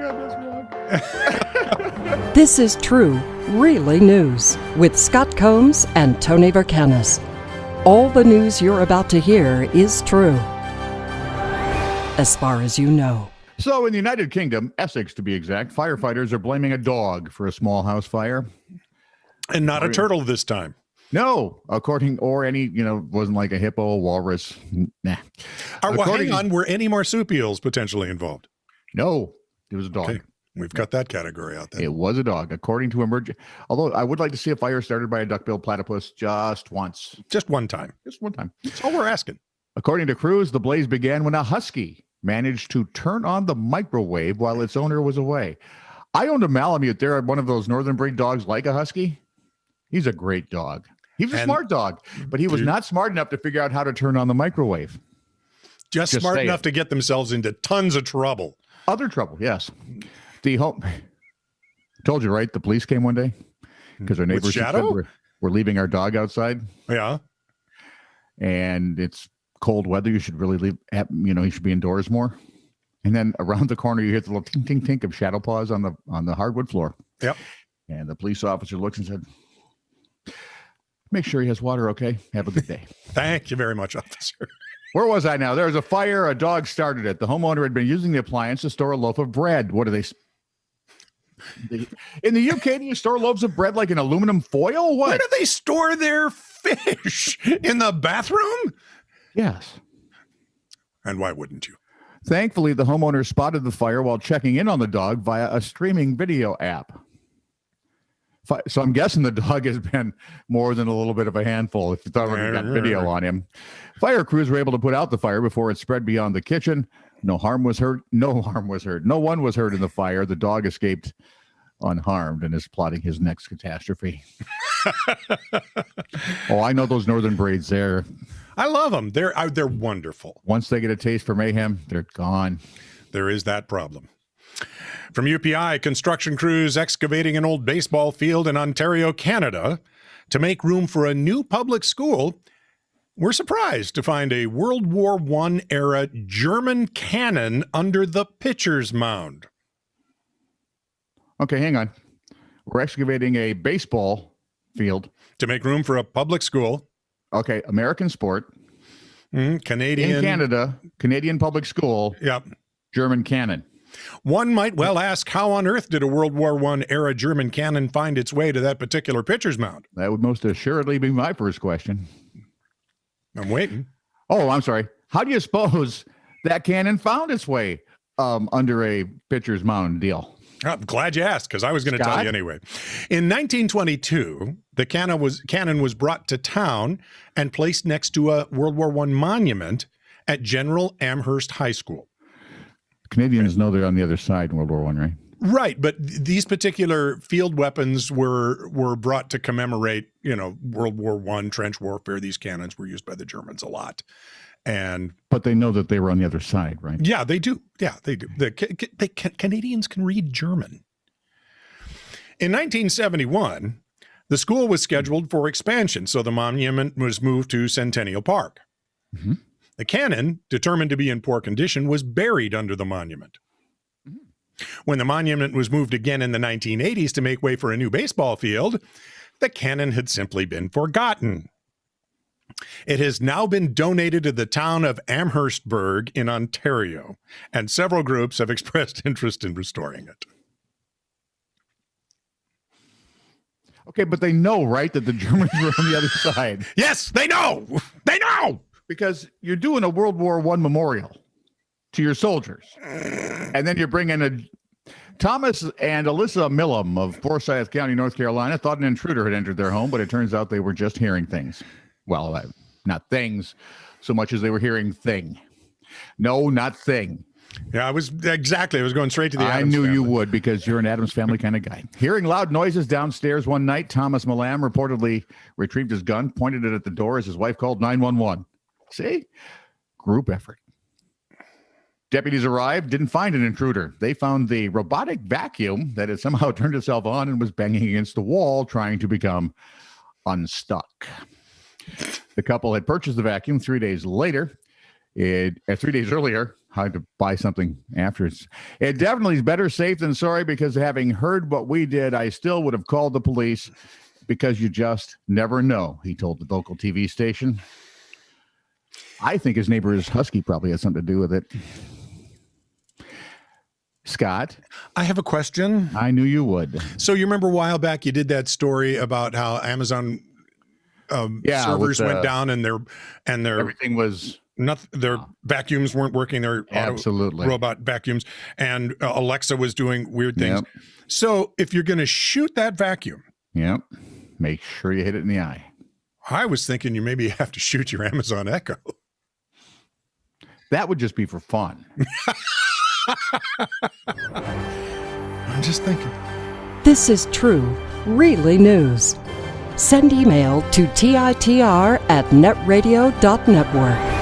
God, that's wrong. This is true, really news with Scott Combs and Tony Verkinnes. All the news you're about to hear is true, as far as you know. So in the United Kingdom, Essex to be exact, firefighters are blaming a dog for a small house fire. And not a turtle this time. No, wasn't like a hippo, walrus. Nah. Hang on, were any marsupials potentially involved? No, it was a dog. Okay. We've got that category out there. It was a dog, according to although I would like to see a fire started by a duck-billed platypus just once. Just one time. Just one time. That's all we're asking. According to crews, the blaze began when a Husky managed to turn on the microwave while its owner was away. I owned a Malamute there, one of those northern breed dogs like a Husky. He's a great dog. He was a smart dog, but he was not smart enough to figure out how to turn on the microwave. Just smart enough to get themselves into tons of trouble. Other trouble, yes. Told you, right? The police came one day because our neighbors said we're leaving our dog outside. Yeah. And it's cold weather. You should really leave, you should be indoors more. And then around the corner, you hear the little tink, tink, tink of shadow paws on the hardwood floor. Yep. And the police officer looks and said, make sure he has water, okay? Have a good day. Thank you very much, officer. Where was I now? There was a fire. A dog started it. The homeowner had been using the appliance to store a loaf of bread. What do they... In the UK, do you store loaves of bread like in aluminum foil? What? Where do they store their fish? In the bathroom? Yes. And why wouldn't you? Thankfully, the homeowner spotted the fire while checking in on the dog via a streaming video app. So I'm guessing the dog has been more than a little bit of a handful if it's already got video on him. Fire crews were able to put out the fire before it spread beyond the kitchen. No harm was hurt. No harm was heard. No one was hurt in the fire. The dog escaped unharmed and is plotting his next catastrophe. Oh, I know those northern breeds there. I love them. They're wonderful. Once they get a taste for mayhem, they're gone. There is that problem. From UPI, construction crews excavating an old baseball field in Ontario, Canada, to make room for a new public school, were surprised to find a World War I era German cannon under the pitcher's mound. Okay, hang on. We're excavating a baseball field. To make room for a public school. Okay, American sport. Canadian. In Canada, Canadian public school. Yep. German cannon. One might well ask, how on earth did a World War I era German cannon find its way to that particular pitcher's mound? That would most assuredly be my first question. I'm waiting. Oh, I'm sorry. How do you suppose that cannon found its way under a pitcher's mound deal? I'm glad you asked, because I was going to tell you anyway. In 1922, the cannon was brought to town and placed next to a World War I monument at General Amherst High School. Canadians know they're on the other side in World War I, right? Right, but these particular field weapons were brought to commemorate, World War I, trench warfare. These cannons were used by the Germans a lot. But they know that they were on the other side, right? Yeah, they do. Yeah, they do. Canadians can read German. In 1971, the school was scheduled for expansion, so the monument was moved to Centennial Park. Mm-hmm. The cannon, determined to be in poor condition, was buried under the monument. When the monument was moved again in the 1980s to make way for a new baseball field, the cannon had simply been forgotten. It has now been donated to the town of Amherstburg in Ontario, and several groups have expressed interest in restoring it. Okay, but they know, right, that the Germans were on the other side. Yes, they know. They know. Because you're doing a World War I memorial to your soldiers. And then you're bringing Thomas and Alyssa Millam of Forsyth County, North Carolina, thought an intruder had entered their home, but it turns out they were just hearing things. Well, not things so much as they were hearing thing. No, not thing. Yeah, I was going straight to the I Addams knew family. You would, because you're an Addams family kind of guy. Hearing loud noises downstairs one night, Thomas Millam reportedly retrieved his gun, pointed it at the door as his wife called 911. See? Group effort. Deputies arrived, didn't find an intruder. They found the robotic vacuum that had somehow turned itself on and was banging against the wall, trying to become unstuck. The couple had purchased the vacuum 3 days later. 3 days earlier. hard to buy something after. It definitely is better safe than sorry, because having heard what we did, I still would have called the police, because you just never know, he told the local TV station. I think his neighbor's Husky probably had something to do with it. Scott? I have a question. I knew you would. So you remember a while back you did that story about how Amazon servers went down and their everything was their vacuums weren't working, their absolutely robot vacuums, and Alexa was doing weird things. Yep. So if you're going to shoot that vacuum, yep, make sure you hit it in the eye. I was thinking you maybe have to shoot your Amazon Echo. That would just be for fun. I'm just thinking. This is true, really news. Send email to TITR@netradio.network.